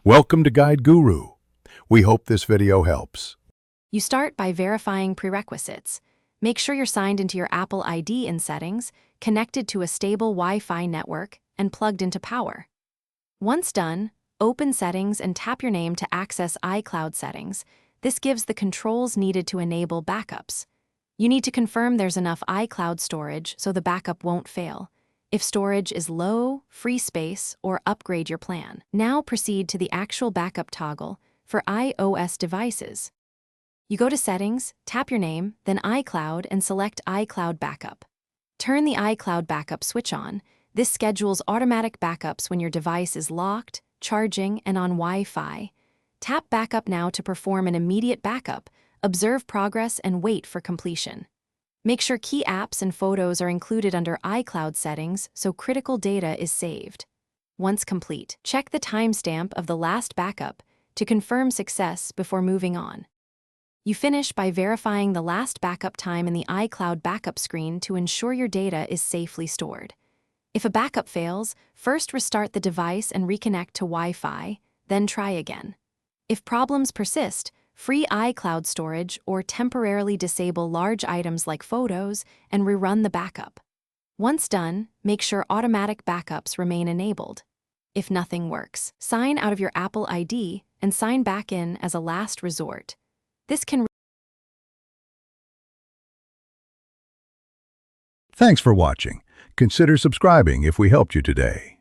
Welcome to Guide Guru. We hope this video helps. You start by verifying prerequisites. Make sure you're signed into your Apple ID in Settings, connected to a stable Wi-Fi network, and plugged into power. Once done, open Settings and tap your name to access iCloud settings. This gives the controls needed to enable backups. You need to confirm there's enough iCloud storage so the backup won't fail. If storage is low, free space, or upgrade your plan. Now proceed to the actual backup toggle for iOS devices. You go to Settings, tap your name, then iCloud, and select iCloud Backup. Turn the iCloud Backup switch on. This schedules automatic backups when your device is locked, charging, and on Wi-Fi. Tap Backup now to perform an immediate backup, observe progress, and wait for completion. Make sure key apps and photos are included under iCloud settings so critical data is saved. Once complete, check the timestamp of the last backup to confirm success before moving on. You finish by verifying the last backup time in the iCloud backup screen to ensure your data is safely stored. If a backup fails, first restart the device and reconnect to Wi-Fi, then try again. If problems persist, free iCloud storage or temporarily disable large items like photos and rerun the backup. Once done, make sure automatic backups remain enabled. If nothing works, sign out of your Apple ID and sign back in as a last resort. This can... Thanks for watching. Consider subscribing if we helped you today.